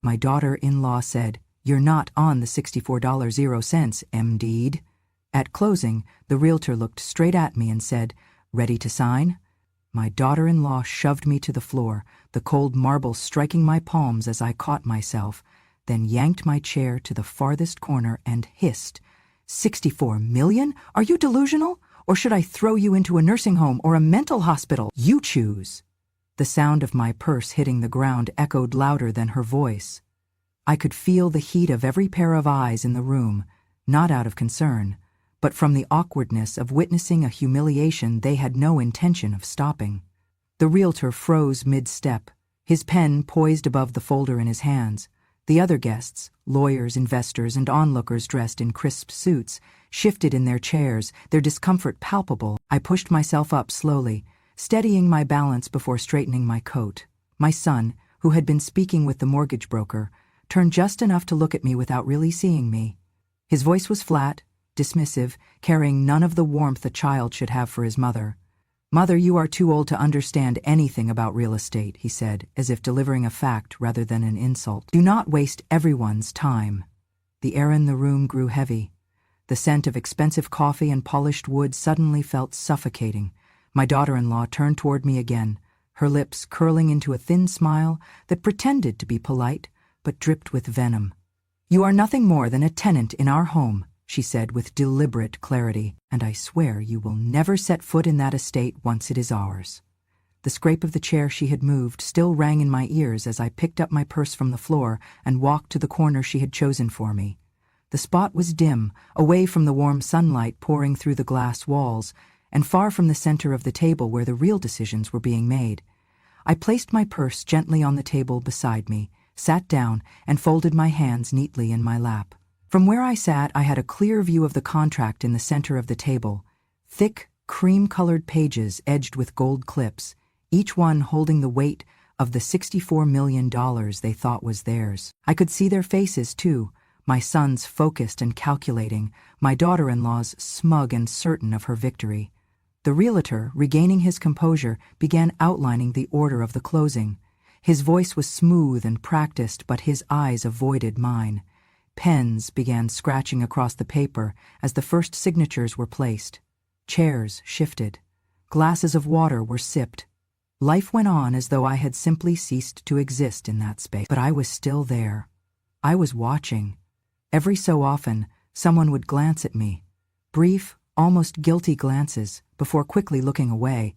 My daughter-in-law said, "You're not on the $64.00, MD'd." At closing, the realtor looked straight at me and said, "Ready to sign?" My daughter-in-law shoved me to the floor, the cold marble striking my palms as I caught myself, then yanked my chair to the farthest corner and hissed, "$64 million? Are you delusional? Or should I throw you into a nursing home or a mental hospital? You choose." The sound of my purse hitting the ground echoed louder than her voice. I could feel the heat of every pair of eyes in the room, not out of concern, but from the awkwardness of witnessing a humiliation they had no intention of stopping. The realtor froze mid-step, his pen poised above the folder in his hands. The other guests, lawyers, investors, and onlookers dressed in crisp suits, shifted in their chairs, their discomfort palpable. I pushed myself up slowly, steadying my balance before straightening my coat. My son, who had been speaking with the mortgage broker, turned just enough to look at me without really seeing me. His voice was flat, dismissive, carrying none of the warmth a child should have for his mother. "Mother, you are too old to understand anything about real estate," he said, as if delivering a fact rather than an insult. "Do not waste everyone's time." The air in the room grew heavy. The scent of expensive coffee and polished wood suddenly felt suffocating. My daughter-in-law turned toward me again, her lips curling into a thin smile that pretended to be polite, but dripped with venom. "You are nothing more than a tenant in our home," she said with deliberate clarity, "and I swear you will never set foot in that estate once it is ours." The scrape of the chair she had moved still rang in my ears as I picked up my purse from the floor and walked to the corner she had chosen for me. The spot was dim, away from the warm sunlight pouring through the glass walls, and far from the center of the table where the real decisions were being made. I placed my purse gently on the table beside me, sat down, and folded my hands neatly in my lap. From where I sat, I had a clear view of the contract in the center of the table. Thick, cream-colored pages edged with gold clips, each one holding the weight of the $64 million they thought was theirs. I could see their faces, too, my son's focused and calculating, my daughter-in-law's smug and certain of her victory. The realtor, regaining his composure, began outlining the order of the closing. His voice was smooth and practiced, but his eyes avoided mine. Pens began scratching across the paper as the first signatures were placed. Chairs shifted. Glasses of water were sipped. Life went on as though I had simply ceased to exist in that space. But I was still there. I was watching. Every so often, someone would glance at me. Brief, almost guilty glances, before quickly looking away.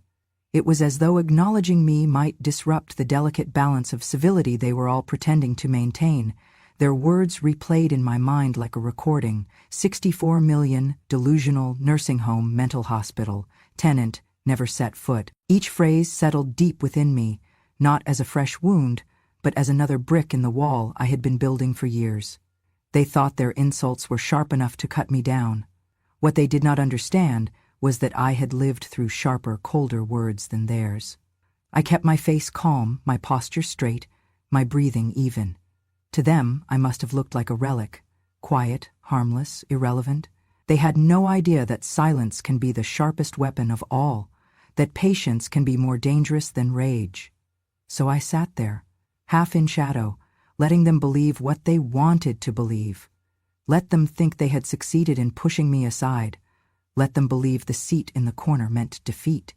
It was as though acknowledging me might disrupt the delicate balance of civility they were all pretending to maintain. Their words replayed in my mind like a recording. 64 million, delusional, nursing home, mental hospital, tenant, never set foot. Each phrase settled deep within me, not as a fresh wound, but as another brick in the wall I had been building for years. They thought their insults were sharp enough to cut me down. What they did not understand was that I had lived through sharper, colder words than theirs. I kept my face calm, my posture straight, my breathing even. To them, I must have looked like a relic, quiet, harmless, irrelevant. They had no idea that silence can be the sharpest weapon of all, that patience can be more dangerous than rage. So I sat there, half in shadow, letting them believe what they wanted to believe. Let them think they had succeeded in pushing me aside. Let them believe the seat in the corner meant defeat.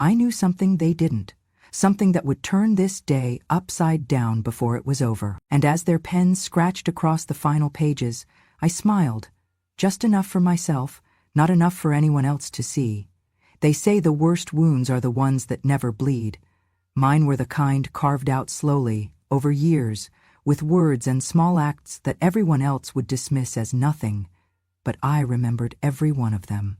I knew something they didn't. Something that would turn this day upside down before it was over. And as their pens scratched across the final pages, I smiled, just enough for myself, not enough for anyone else to see. They say the worst wounds are the ones that never bleed. Mine were the kind carved out slowly, over years, with words and small acts that everyone else would dismiss as nothing, but I remembered every one of them.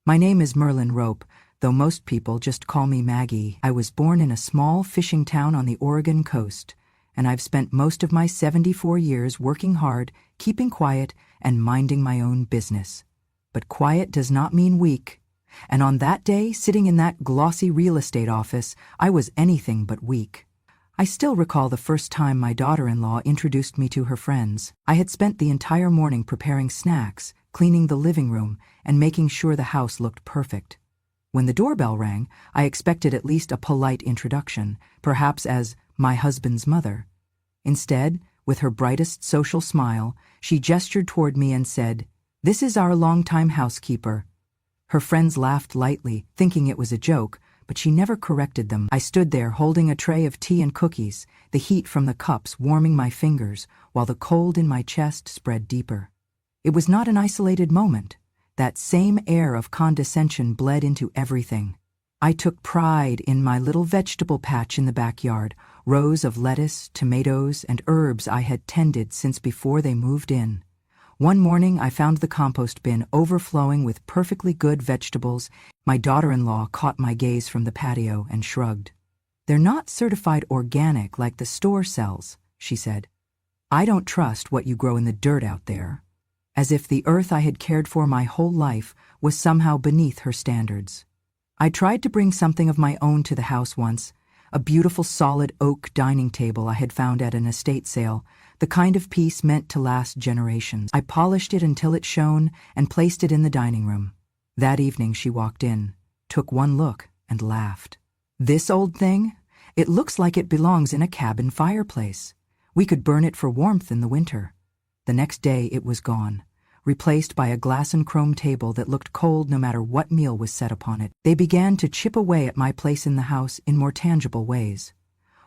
My name is Merlin Rope, though most people just call me Maggie. I was born in a small fishing town on the Oregon coast, and I've spent most of my 74 years working hard, keeping quiet, and minding my own business. But quiet does not mean weak, and on that day, sitting in that glossy real estate office, I was anything but weak. I still recall the first time my daughter-in-law introduced me to her friends. I had spent the entire morning preparing snacks, cleaning the living room, and making sure the house looked perfect. When the doorbell rang, I expected at least a polite introduction, perhaps as my husband's mother. Instead, With her brightest social smile, she gestured toward me and said, "This is our longtime housekeeper." Her friends laughed lightly, thinking it was a joke, but she never corrected them. I stood there holding a tray of tea and cookies, the heat from the cups warming my fingers, while the cold in my chest spread deeper. It was not an isolated moment. That same air of condescension bled into everything. I took pride in my little vegetable patch in the backyard, rows of lettuce, tomatoes, and herbs I had tended since before they moved in. One morning I found the compost bin overflowing with perfectly good vegetables. My daughter-in-law caught my gaze from the patio and shrugged. "They're not certified organic like the store sells," she said. "I don't trust what you grow in the dirt out there." As if the earth I had cared for my whole life was somehow beneath her standards. I tried to bring something of my own to the house once, a beautiful solid oak dining table I had found at an estate sale, the kind of piece meant to last generations. I polished it until it shone and placed it in the dining room. That evening she walked in, took one look, and laughed. "This old thing? It looks like it belongs in a cabin fireplace. We could burn it for warmth in the winter." The next day it was gone, replaced by a glass and chrome table that looked cold no matter what meal was set upon it. They began to chip away at my place in the house in more tangible ways.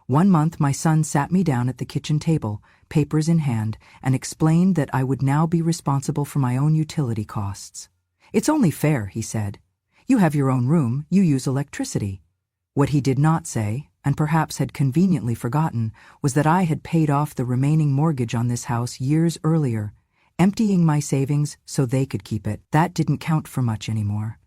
One month my son sat me down at the kitchen table, papers in hand, and explained that I would now be responsible for my own utility costs. "It's only fair," he said. "You have your own room, you use electricity." What he did not say, and perhaps had conveniently forgotten, was that I had paid off the remaining mortgage on this house years earlier, emptying my savings so they could keep it. That didn't count for much anymore.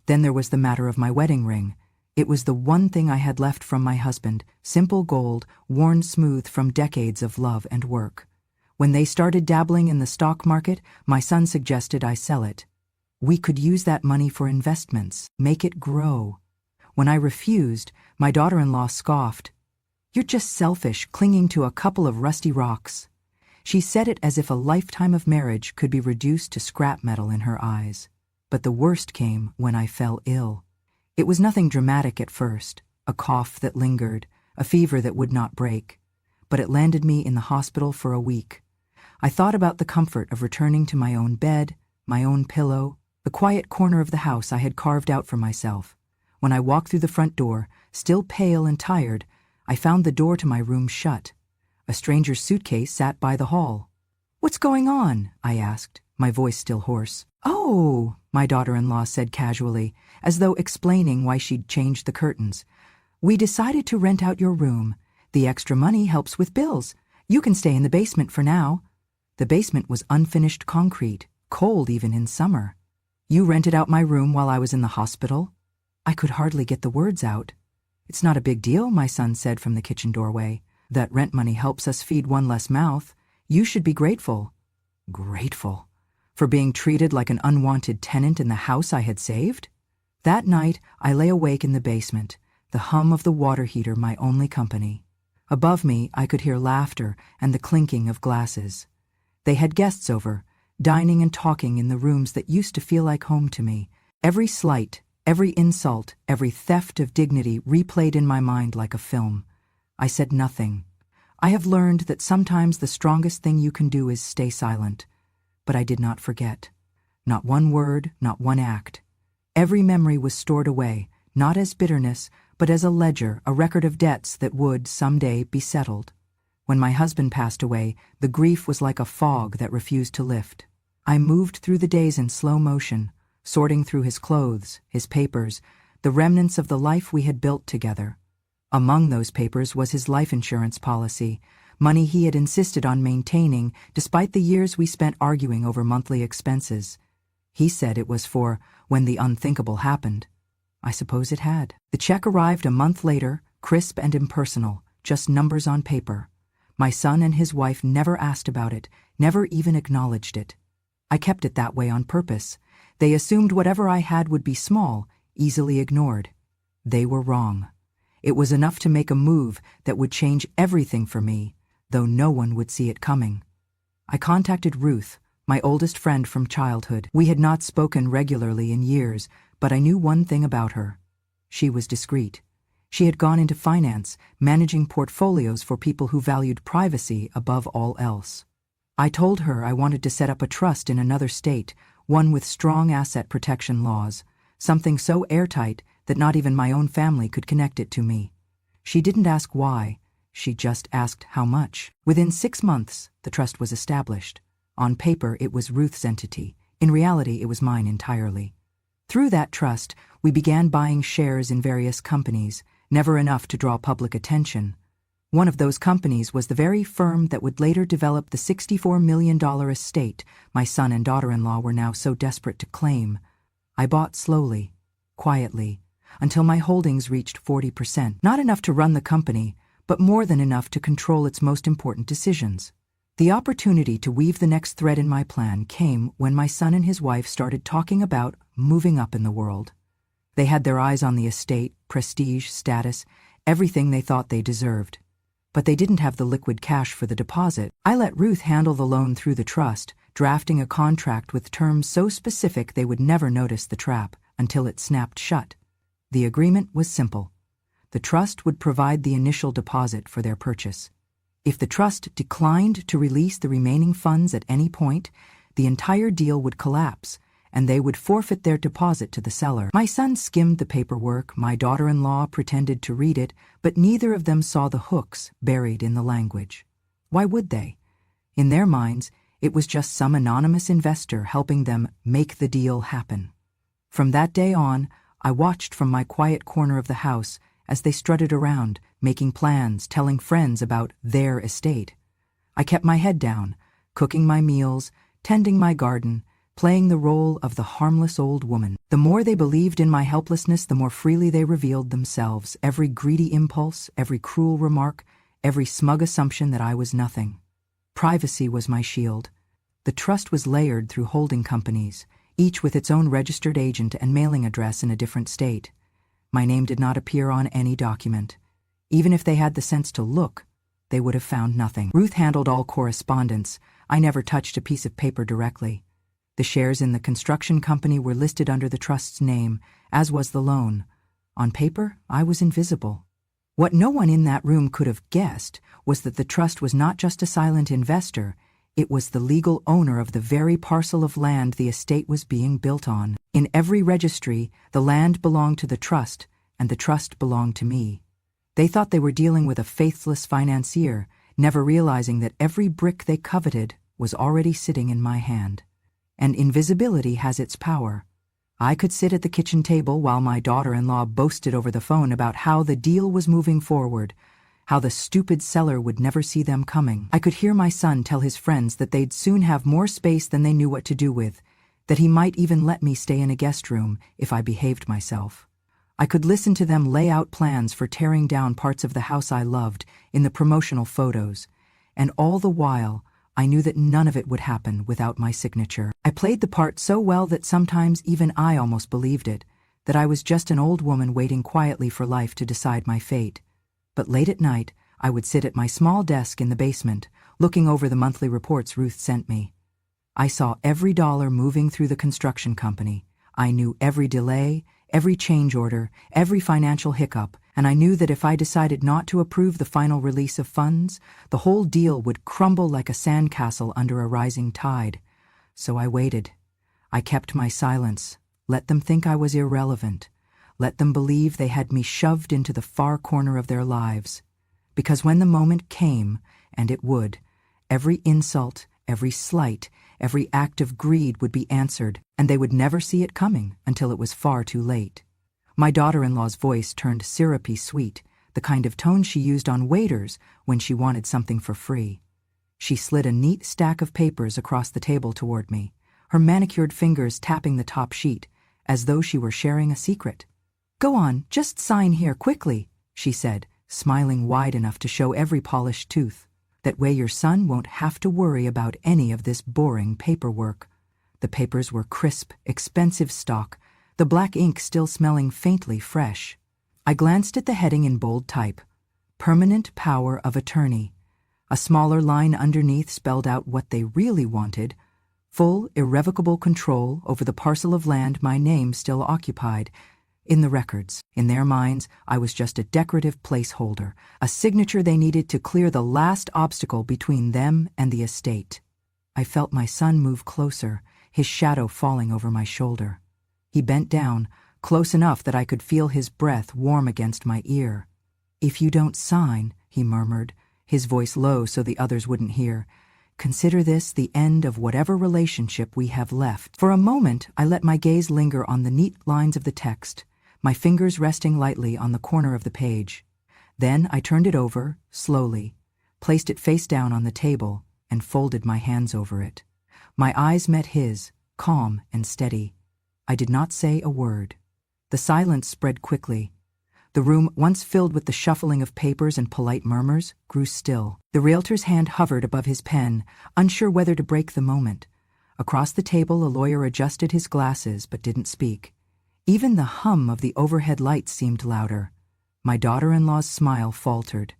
Then there was the matter of my wedding ring. It was the one thing I had left from my husband, simple gold, worn smooth from decades of love and work. When they started dabbling in the stock market, my son suggested I sell it. We could use that money for investments, make it grow. When I refused, my daughter-in-law scoffed. "You're just selfish, clinging to a couple of rusty rocks." She said it as if a lifetime of marriage could be reduced to scrap metal in her eyes. But the worst came when I fell ill. It was nothing dramatic at first, a cough that lingered, a fever that would not break. But it landed me in the hospital for a week. I thought about the comfort of returning to my own bed, my own pillow, the quiet corner of the house I had carved out for myself. When I walked through the front door, still pale and tired, I found the door to my room shut. A stranger's suitcase sat by the hall. "What's going on?" I asked, my voice still hoarse. "Oh," my daughter-in-law said casually, as though explaining why she'd changed the curtains. "We decided to rent out your room. The extra money helps with bills. You can stay in the basement for now." The basement was unfinished concrete, cold even in summer. "You rented out my room while I was in the hospital?" I could hardly get the words out. "It's not a big deal," my son said from the kitchen doorway. "That rent money helps us feed one less mouth. You should be grateful." Grateful? For being treated like an unwanted tenant in the house I had saved? That night, I lay awake in the basement, the hum of the water heater my only company. Above me, I could hear laughter and the clinking of glasses. They had guests over, dining and talking in the rooms that used to feel like home to me. Every slight, every insult, every theft of dignity replayed in my mind like a film. I said nothing. I have learned that sometimes the strongest thing you can do is stay silent. But I did not forget. Not one word, not one act. Every memory was stored away, not as bitterness, but as a ledger, a record of debts that would, someday, be settled. When my husband passed away, the grief was like a fog that refused to lift. I moved through the days in slow motion, sorting through his clothes, his papers, the remnants of the life we had built together. Among those papers was his life insurance policy, money he had insisted on maintaining despite the years we spent arguing over monthly expenses. He said it was for when the unthinkable happened. I suppose it had. The check arrived a month later, crisp and impersonal, just numbers on paper. My son and his wife never asked about it, never even acknowledged it. I kept it that way on purpose. They assumed whatever I had would be small, easily ignored. They were wrong. It was enough to make a move that would change everything for me, though no one would see it coming. I contacted Ruth, my oldest friend from childhood. We had not spoken regularly in years, but I knew one thing about her. She was discreet. She had gone into finance, managing portfolios for people who valued privacy above all else. I told her I wanted to set up a trust in another state, one with strong asset protection laws, something so airtight that not even my own family could connect it to me. She didn't ask why, she just asked how much. Within 6 months, the trust was established. On paper, it was Ruth's entity. In reality, it was mine entirely. Through that trust, we began buying shares in various companies, never enough to draw public attention. One of those companies was the very firm that would later develop the $64 million estate my son and daughter-in-law were now so desperate to claim. I bought slowly, quietly, until my holdings reached 40%. Not enough to run the company, but more than enough to control its most important decisions. The opportunity to weave the next thread in my plan came when my son and his wife started talking about moving up in the world. They had their eyes on the estate, prestige, status, everything they thought they deserved. But they didn't have the liquid cash for the deposit. I let Ruth handle the loan through the trust, drafting a contract with terms so specific they would never notice the trap until it snapped shut. The agreement was simple. The trust would provide the initial deposit for their purchase. If the trust declined to release the remaining funds at any point, the entire deal would collapse, and they would forfeit their deposit to the seller. My son skimmed the paperwork, my daughter-in-law pretended to read it, but neither of them saw the hooks buried in the language. Why would they? In their minds, it was just some anonymous investor helping them make the deal happen. From that day on, I watched from my quiet corner of the house as they strutted around, making plans, telling friends about their estate. I kept my head down, cooking my meals, tending my garden, playing the role of the harmless old woman. The more they believed in my helplessness, the more freely they revealed themselves, every greedy impulse, every cruel remark, every smug assumption that I was nothing. Privacy was my shield. The trust was layered through holding companies, each with its own registered agent and mailing address in a different state. My name did not appear on any document. Even if they had the sense to look, they would have found nothing. Ruth handled all correspondence. I never touched a piece of paper directly. The shares in the construction company were listed under the trust's name, as was the loan. On paper, I was invisible. What no one in that room could have guessed was that the trust was not just a silent investor, it was the legal owner of the very parcel of land the estate was being built on. In every registry, the land belonged to the trust, and the trust belonged to me. They thought they were dealing with a faithless financier, never realizing that every brick they coveted was already sitting in my hand. And invisibility has its power. I could sit at the kitchen table while my daughter-in-law boasted over the phone about how the deal was moving forward, how the stupid seller would never see them coming. I could hear my son tell his friends that they'd soon have more space than they knew what to do with, that he might even let me stay in a guest room if I behaved myself. I could listen to them lay out plans for tearing down parts of the house I loved in the promotional photos, and all the while, I knew that none of it would happen without my signature. I played the part so well that sometimes even I almost believed it, that I was just an old woman waiting quietly for life to decide my fate. But late at night, I would sit at my small desk in the basement, looking over the monthly reports Ruth sent me. I saw every dollar moving through the construction company. I knew every delay, every change order, every financial hiccup, and I knew that if I decided not to approve the final release of funds, the whole deal would crumble like a sandcastle under a rising tide. So I waited. I kept my silence, let them think I was irrelevant, let them believe they had me shoved into the far corner of their lives. Because when the moment came, and it would, every insult, every slight, every act of greed would be answered, and they would never see it coming until it was far too late. My daughter-in-law's voice turned syrupy sweet, the kind of tone she used on waiters when she wanted something for free. She slid a neat stack of papers across the table toward me, her manicured fingers tapping the top sheet, as though she were sharing a secret. "Go on, just sign here quickly," she said, smiling wide enough to show every polished tooth. "That way your son won't have to worry about any of this boring paperwork." The papers were crisp, expensive stock, the black ink still smelling faintly fresh. I glanced at the heading in bold type, "Permanent Power of Attorney." A smaller line underneath spelled out what they really wanted: full, irrevocable control over the parcel of land my name still occupied. In the records, in their minds, I was just a decorative placeholder, a signature they needed to clear the last obstacle between them and the estate. I felt my son move closer, his shadow falling over my shoulder. He bent down, close enough that I could feel his breath warm against my ear. "If you don't sign," he murmured, his voice low so the others wouldn't hear, "consider this the end of whatever relationship we have left." For a moment, I let my gaze linger on the neat lines of the text, my fingers resting lightly on the corner of the page. Then I turned it over, slowly, placed it face down on the table, and folded my hands over it. My eyes met his, calm and steady. I did not say a word. The silence spread quickly. The room, once filled with the shuffling of papers and polite murmurs, grew still. The realtor's hand hovered above his pen, unsure whether to break the moment. Across the table, a lawyer adjusted his glasses but didn't speak. Even the hum of the overhead lights seemed louder. My daughter-in-law's smile faltered.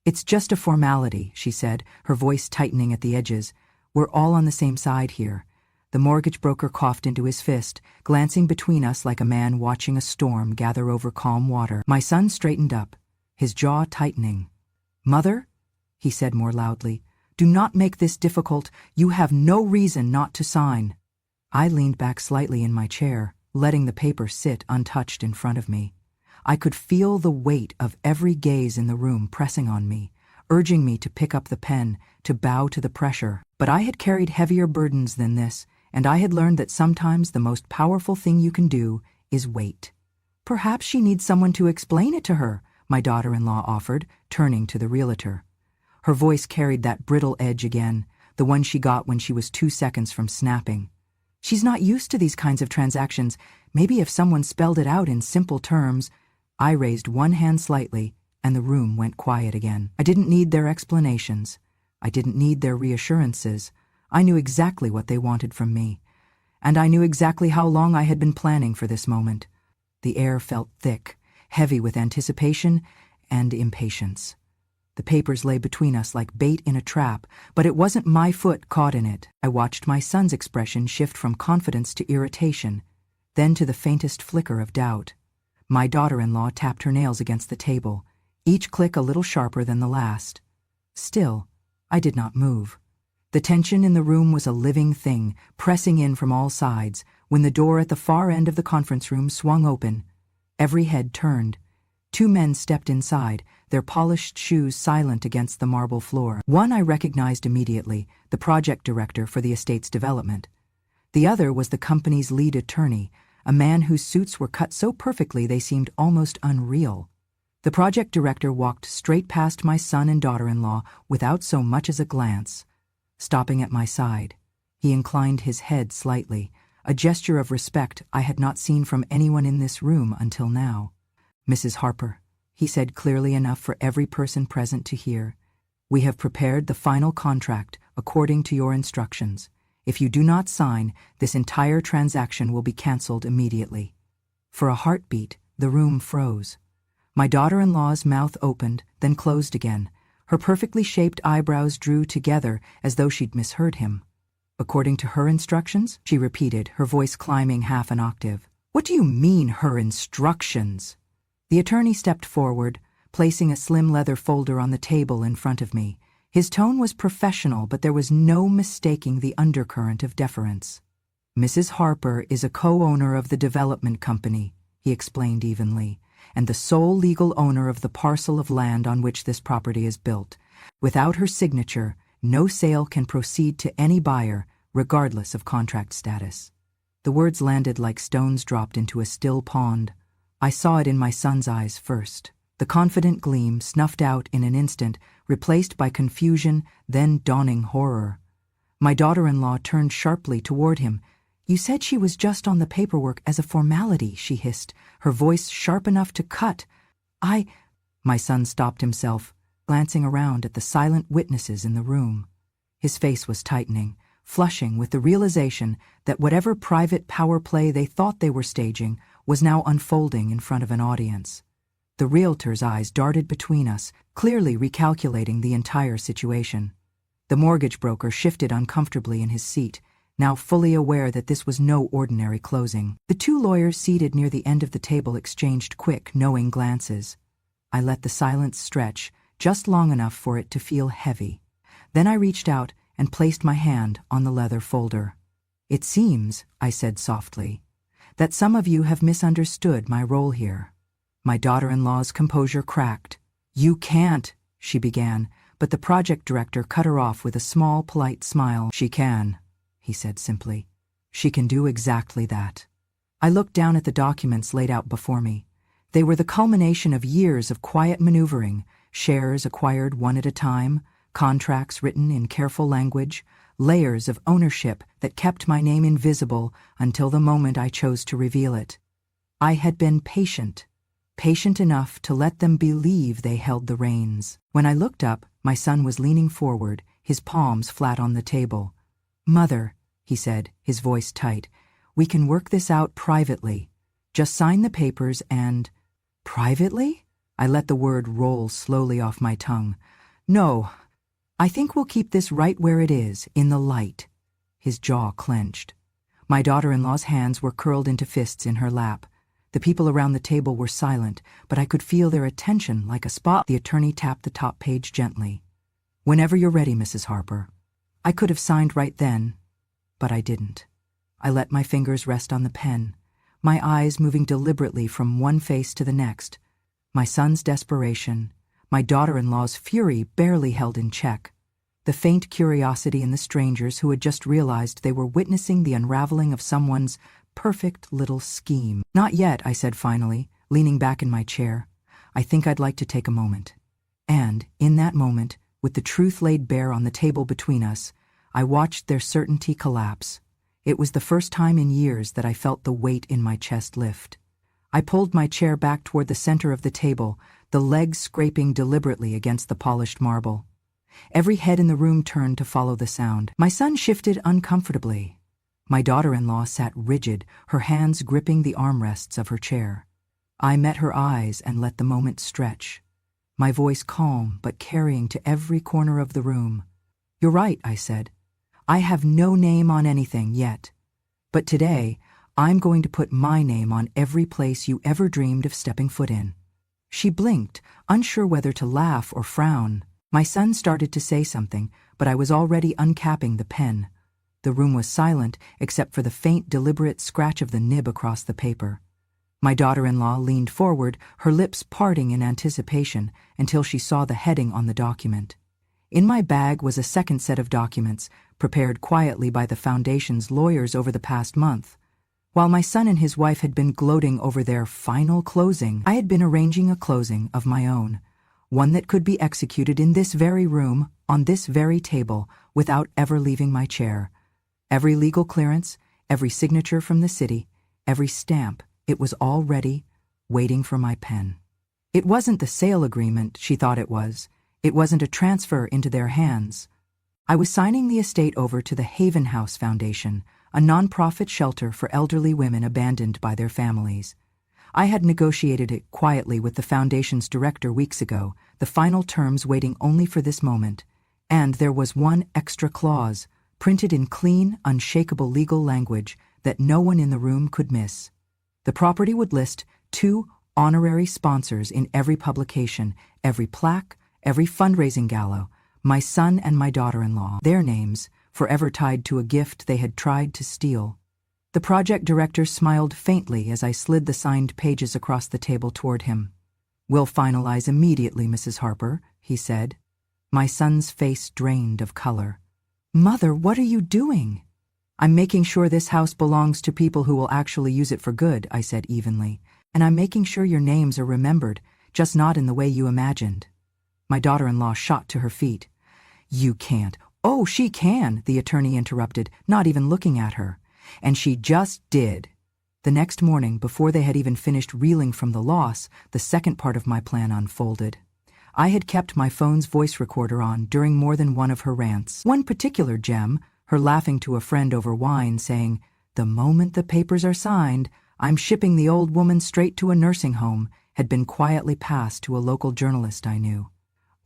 "It's just a formality," she said, her voice tightening at the edges. "We're all on the same side here." The mortgage broker coughed into his fist, glancing between us like a man watching a storm gather over calm water. My son straightened up, his jaw tightening. "Mother," he said more loudly, "do not make this difficult. You have no reason not to sign." I leaned back slightly in my chair, letting the paper sit untouched in front of me. I could feel the weight of every gaze in the room pressing on me, urging me to pick up the pen, to bow to the pressure. But I had carried heavier burdens than this, and I had learned that sometimes the most powerful thing you can do is wait. "Perhaps she needs someone to explain it to her," my daughter-in-law offered, turning to the realtor. Her voice carried that brittle edge again, the one she got when she was 2 seconds from snapping. "She's not used to these kinds of transactions. Maybe if someone spelled it out in simple terms." I raised one hand slightly, and the room went quiet again. I didn't need their explanations. I didn't need their reassurances. I knew exactly what they wanted from me. And I knew exactly how long I had been planning for this moment. The air felt thick, heavy with anticipation and impatience. The papers lay between us like bait in a trap, but it wasn't my foot caught in it. I watched my son's expression shift from confidence to irritation, then to the faintest flicker of doubt. My daughter-in-law tapped her nails against the table, each click a little sharper than the last. Still, I did not move. The tension in the room was a living thing, pressing in from all sides. When the door at the far end of the conference room swung open, every head turned. 2 men stepped inside, their polished shoes silent against the marble floor. One I recognized immediately, the project director for the estate's development. The other was the company's lead attorney, a man whose suits were cut so perfectly they seemed almost unreal. The project director walked straight past my son and daughter-in-law without so much as a glance. Stopping at my side, he inclined his head slightly, a gesture of respect I had not seen from anyone in this room until now. "Mrs. Harper," he said clearly enough for every person present to hear, "we have prepared the final contract according to your instructions. If you do not sign, this entire transaction will be canceled immediately." For a heartbeat, the room froze. My daughter-in-law's mouth opened, then closed again. Her perfectly shaped eyebrows drew together as though she'd misheard him. "According to her instructions?" she repeated, her voice climbing half an octave. "What do you mean, her instructions?" The attorney stepped forward, placing a slim leather folder on the table in front of me. His tone was professional, but there was no mistaking the undercurrent of deference. "Mrs. Harper is a co-owner of the development company," he explained evenly, "and the sole legal owner of the parcel of land on which this property is built. Without her signature, no sale can proceed to any buyer, regardless of contract status." The words landed like stones dropped into a still pond. I saw it in my son's eyes first. The confident gleam snuffed out in an instant, replaced by confusion, then dawning horror. My daughter-in-law turned sharply toward him. "You said she was just on the paperwork as a formality," she hissed, her voice sharp enough to cut. My son stopped himself, glancing around at the silent witnesses in the room. His face was tightening, flushing with the realization that whatever private power play they thought they were staging was now unfolding in front of an audience. The realtor's eyes darted between us, clearly recalculating the entire situation. The mortgage broker shifted uncomfortably in his seat, now fully aware that this was no ordinary closing. The two lawyers seated near the end of the table exchanged quick, knowing glances. I let the silence stretch, just long enough for it to feel heavy. Then I reached out and placed my hand on the leather folder. "It seems," I said softly, "that some of you have misunderstood my role here." My daughter-in-law's composure cracked. "You can't," she began, but the project director cut her off with a small, polite smile. "She can," he said simply. "She can do exactly that." I looked down at the documents laid out before me. They were the culmination of years of quiet maneuvering, shares acquired one at a time, contracts written in careful language, layers of ownership that kept my name invisible until the moment I chose to reveal it. I had been patient enough to let them believe they held the reins. When I looked up, my son was leaning forward, his palms flat on the table. "Mother," he said, his voice tight, "we can work this out privately. Just sign the papers and—" "Privately?" I let the word roll slowly off my tongue. "No, I think we'll keep this right where it is, in the light." His jaw clenched. My daughter-in-law's hands were curled into fists in her lap. The people around the table were silent, but I could feel their attention like a spot. The attorney tapped the top page gently. "Whenever you're ready, Mrs. Harper." I could have signed right then, but I didn't. I let my fingers rest on the pen, my eyes moving deliberately from one face to the next. My son's desperation, my daughter-in-law's fury barely held in check. The faint curiosity in the strangers who had just realized they were witnessing the unraveling of someone's perfect little scheme. "Not yet," I said finally, leaning back in my chair. "I think I'd like to take a moment." And, in that moment, with the truth laid bare on the table between us, I watched their certainty collapse. It was the first time in years that I felt the weight in my chest lift. I pulled my chair back toward the center of the table, the legs scraping deliberately against the polished marble. Every head in the room turned to follow the sound. My son shifted uncomfortably. My daughter-in-law sat rigid, her hands gripping the armrests of her chair. I met her eyes and let the moment stretch, my voice calm but carrying to every corner of the room. "You're right," I said. "I have no name on anything yet. But today, I'm going to put my name on every place you ever dreamed of stepping foot in." She blinked, unsure whether to laugh or frown. My son started to say something, but I was already uncapping the pen. The room was silent, except for the faint, deliberate scratch of the nib across the paper. My daughter-in-law leaned forward, her lips parting in anticipation, until she saw the heading on the document. In my bag was a second set of documents, prepared quietly by the Foundation's lawyers over the past month. While my son and his wife had been gloating over their final closing, I had been arranging a closing of my own, one that could be executed in this very room, on this very table, without ever leaving my chair. Every legal clearance, every signature from the city, every stamp, it was all ready, waiting for my pen. It wasn't the sale agreement she thought it was. It wasn't a transfer into their hands. I was signing the estate over to the Haven House Foundation, a nonprofit shelter for elderly women abandoned by their families. I had negotiated it quietly with the Foundation's director weeks ago, the final terms waiting only for this moment. And there was one extra clause, printed in clean, unshakable legal language that no one in the room could miss. The property would list 2 honorary sponsors in every publication, every plaque, every fundraising gala, my son and my daughter-in-law, their names forever tied to a gift they had tried to steal. The project director smiled faintly as I slid the signed pages across the table toward him. "We'll finalize immediately, Mrs. Harper," he said. My son's face drained of color. "Mother, what are you doing?" "I'm making sure this house belongs to people who will actually use it for good," I said evenly. "And I'm making sure your names are remembered, just not in the way you imagined." My daughter-in-law shot to her feet. "You can't." "Oh, she can," the attorney interrupted, not even looking at her. "And she just did." The next morning, before they had even finished reeling from the loss, the second part of my plan unfolded. I had kept my phone's voice recorder on during more than one of her rants. One particular gem, her laughing to a friend over wine, saying, "The moment the papers are signed, I'm shipping the old woman straight to a nursing home," had been quietly passed to a local journalist I knew.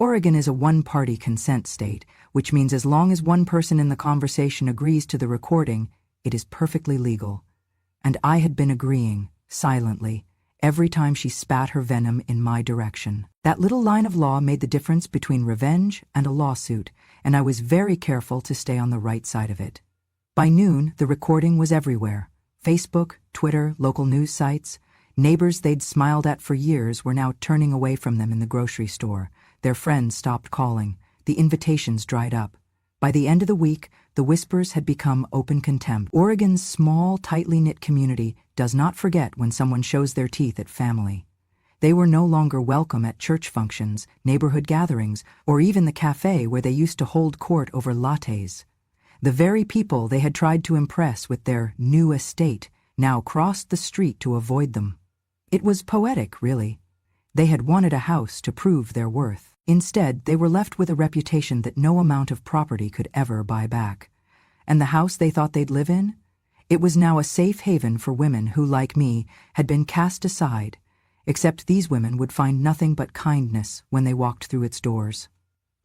Oregon is a one-party consent state, which means as long as one person in the conversation agrees to the recording, it is perfectly legal. And I had been agreeing, silently, every time she spat her venom in my direction. That little line of law made the difference between revenge and a lawsuit, and I was very careful to stay on the right side of it. By noon, the recording was everywhere. Facebook, Twitter, local news sites. Neighbors they'd smiled at for years were now turning away from them in the grocery store. Their friends stopped calling. The invitations dried up. By the end of the week, the whispers had become open contempt. Oregon's small, tightly knit community does not forget when someone shows their teeth at family. They were no longer welcome at church functions, neighborhood gatherings, or even the cafe where they used to hold court over lattes. The very people they had tried to impress with their new estate now crossed the street to avoid them. It was poetic, really. They had wanted a house to prove their worth. Instead, they were left with a reputation that no amount of property could ever buy back. And the house they thought they'd live in? It was now a safe haven for women who, like me, had been cast aside, except these women would find nothing but kindness when they walked through its doors.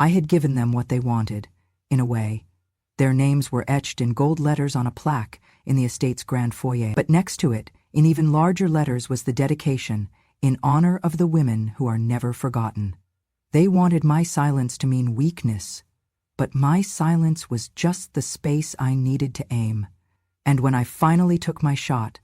I had given them what they wanted, in a way. Their names were etched in gold letters on a plaque in the estate's grand foyer, but next to it, in even larger letters, was the dedication, in honor of the women who are never forgotten. They wanted my silence to mean weakness, but my silence was just the space I needed to aim. And when I finally took my shot,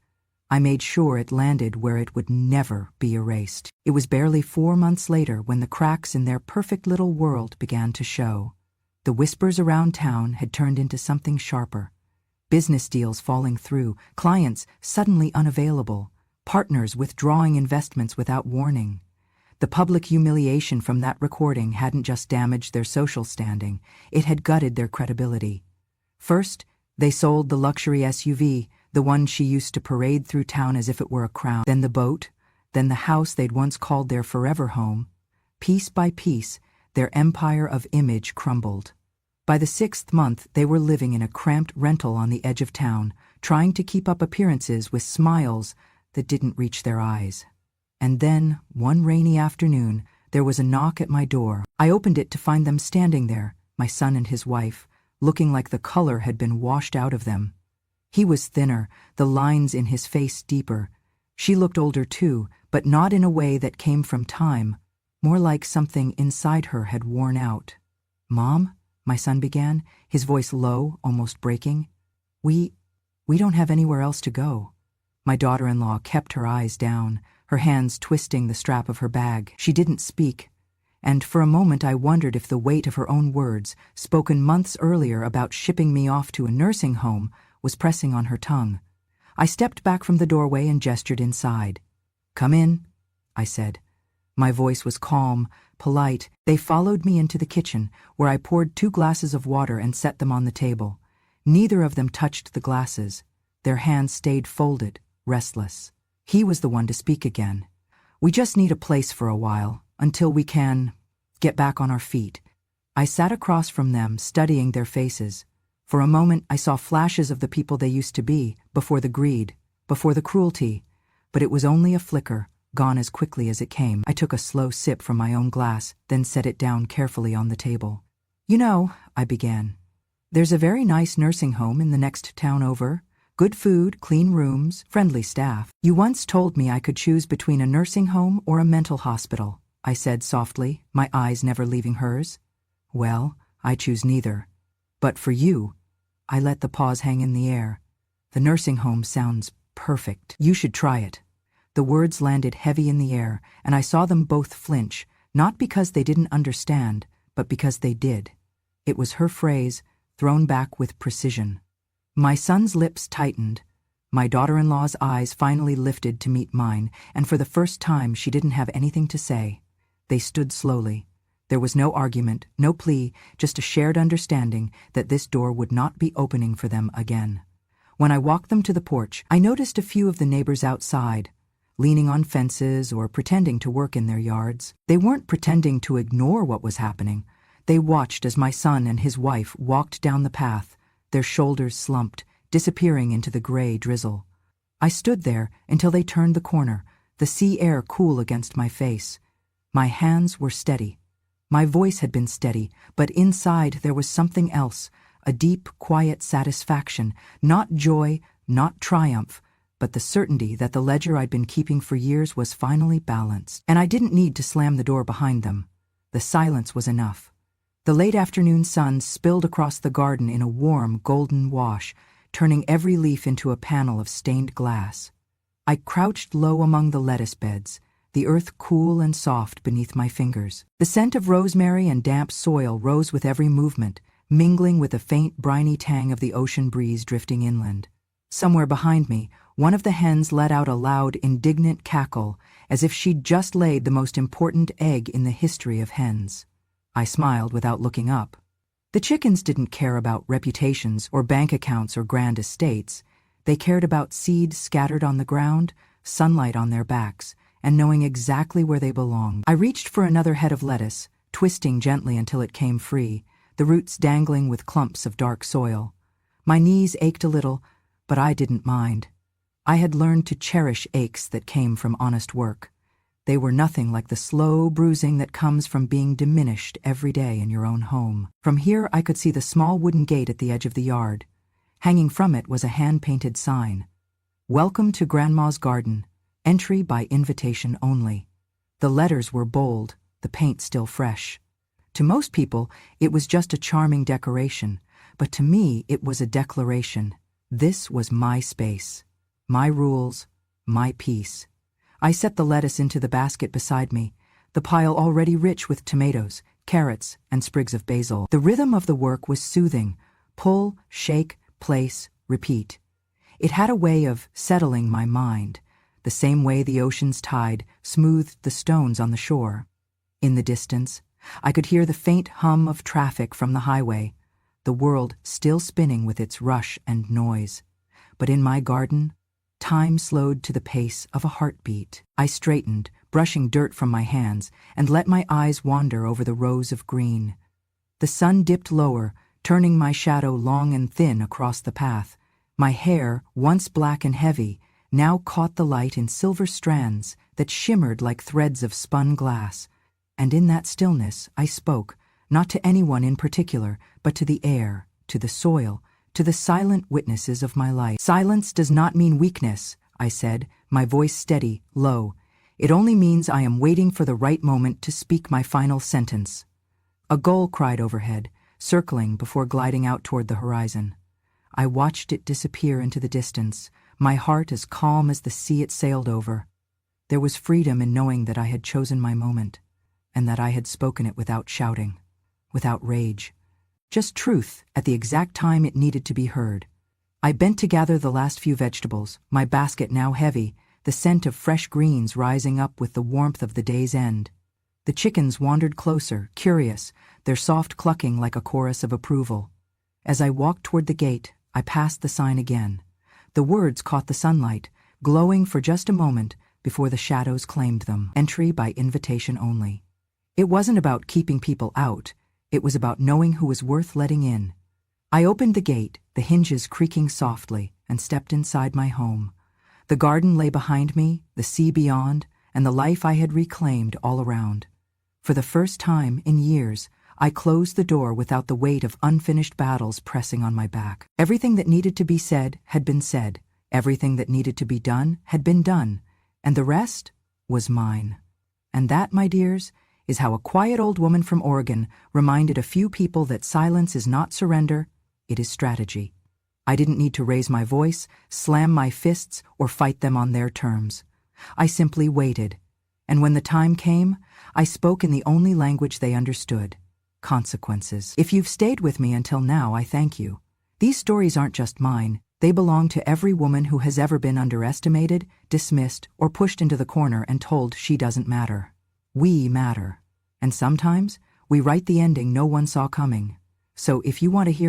I made sure it landed where it would never be erased. It was barely 4 months later when the cracks in their perfect little world began to show. The whispers around town had turned into something sharper. Business deals falling through, clients suddenly unavailable, partners withdrawing investments without warning. The public humiliation from that recording hadn't just damaged their social standing, it had gutted their credibility. First, they sold the luxury SUV, the one she used to parade through town as if it were a crown. Then the boat, then the house they'd once called their forever home. Piece by piece, their empire of image crumbled. By the 6th month, they were living in a cramped rental on the edge of town, trying to keep up appearances with smiles that didn't reach their eyes. And then, one rainy afternoon, there was a knock at my door. I opened it to find them standing there, my son and his wife, looking like the color had been washed out of them. He was thinner, the lines in his face deeper. She looked older too, but not in a way that came from time, more like something inside her had worn out. "Mom?" my son began, his voice low, almost breaking. We don't have anywhere else to go." My daughter-in-law kept her eyes down, her hands twisting the strap of her bag. She didn't speak, and for a moment I wondered if the weight of her own words, spoken months earlier about shipping me off to a nursing home, was pressing on her tongue. I stepped back from the doorway and gestured inside. "Come in," I said. My voice was calm, polite. They followed me into the kitchen, where I poured 2 glasses of water and set them on the table. Neither of them touched the glasses. Their hands stayed folded, restless. He was the one to speak again. "We just need a place for a while, until we can get back on our feet." I sat across from them, studying their faces. For a moment I saw flashes of the people they used to be, before the greed, before the cruelty, but it was only a flicker, gone as quickly as it came. I took a slow sip from my own glass, then set it down carefully on the table. "You know," I began, "there's a very nice nursing home in the next town over. Good food, clean rooms, friendly staff. You once told me I could choose between a nursing home or a mental hospital," I said softly, my eyes never leaving hers. "Well, I choose neither. But for you," I let the pause hang in the air, "the nursing home sounds perfect. You should try it." The words landed heavy in the air, and I saw them both flinch, not because they didn't understand, but because they did. It was her phrase, thrown back with precision. My son's lips tightened. My daughter-in-law's eyes finally lifted to meet mine, and for the first time she didn't have anything to say. They stood slowly. There was no argument, no plea, just a shared understanding that this door would not be opening for them again. When I walked them to the porch, I noticed a few of the neighbors outside, leaning on fences or pretending to work in their yards. They weren't pretending to ignore what was happening. They watched as my son and his wife walked down the path, their shoulders slumped, disappearing into the gray drizzle. I stood there until they turned the corner, the sea air cool against my face. My hands were steady. My voice had been steady, but inside there was something else, a deep, quiet satisfaction, not joy, not triumph, but the certainty that the ledger I'd been keeping for years was finally balanced. And I didn't need to slam the door behind them. The silence was enough. The late afternoon sun spilled across the garden in a warm, golden wash, turning every leaf into a panel of stained glass. I crouched low among the lettuce beds, the earth cool and soft beneath my fingers. The scent of rosemary and damp soil rose with every movement, mingling with the faint, briny tang of the ocean breeze drifting inland. Somewhere behind me, one of the hens let out a loud, indignant cackle, as if she'd just laid the most important egg in the history of hens. I smiled without looking up. The chickens didn't care about reputations or bank accounts or grand estates. They cared about seeds scattered on the ground, sunlight on their backs, and knowing exactly where they belonged. I reached for another head of lettuce, twisting gently until it came free, the roots dangling with clumps of dark soil. My knees ached a little, but I didn't mind. I had learned to cherish aches that came from honest work. They were nothing like the slow bruising that comes from being diminished every day in your own home. From here I could see the small wooden gate at the edge of the yard. Hanging from it was a hand-painted sign. "Welcome to Grandma's Garden. Entry by invitation only." The letters were bold, the paint still fresh. To most people, it was just a charming decoration, but to me it was a declaration. This was my space, my rules, my peace. I set the lettuce into the basket beside me, the pile already rich with tomatoes, carrots, and sprigs of basil. The rhythm of the work was soothing. Pull, shake, place, repeat. It had a way of settling my mind, the same way the ocean's tide smoothed the stones on the shore. In the distance, I could hear the faint hum of traffic from the highway, the world still spinning with its rush and noise. But in my garden, time slowed to the pace of a heartbeat. I straightened, brushing dirt from my hands, and let my eyes wander over the rows of green. The sun dipped lower, turning my shadow long and thin across the path. My hair, once black and heavy, now caught the light in silver strands that shimmered like threads of spun glass. And in that stillness I spoke, not to anyone in particular, but to the air, to the soil, to the silent witnesses of my life. "Silence does not mean weakness," I said, my voice steady, low. "It only means I am waiting for the right moment to speak my final sentence." A gull cried overhead, circling before gliding out toward the horizon. I watched it disappear into the distance, my heart as calm as the sea it sailed over. There was freedom in knowing that I had chosen my moment, and that I had spoken it without shouting, without rage. Just truth at the exact time it needed to be heard. I bent to gather the last few vegetables, my basket now heavy, the scent of fresh greens rising up with the warmth of the day's end. The chickens wandered closer, curious, their soft clucking like a chorus of approval. As I walked toward the gate, I passed the sign again. The words caught the sunlight, glowing for just a moment before the shadows claimed them. Entry by invitation only. It wasn't about keeping people out. It was about knowing who was worth letting in. I opened the gate, the hinges creaking softly, and stepped inside my home. The garden lay behind me, the sea beyond, and the life I had reclaimed all around. For the first time in years, I closed the door without the weight of unfinished battles pressing on my back. Everything that needed to be said had been said. Everything that needed to be done had been done. And the rest was mine. And that, my dears, is how a quiet old woman from Oregon reminded a few people that silence is not surrender, it is strategy. I didn't need to raise my voice, slam my fists, or fight them on their terms. I simply waited. And when the time came, I spoke in the only language they understood. Consequences. If you've stayed with me until now, I thank you. These stories aren't just mine. They belong to every woman who has ever been underestimated, dismissed, or pushed into the corner and told she doesn't matter. We matter. And sometimes, we write the ending no one saw coming. So if you want to hear more,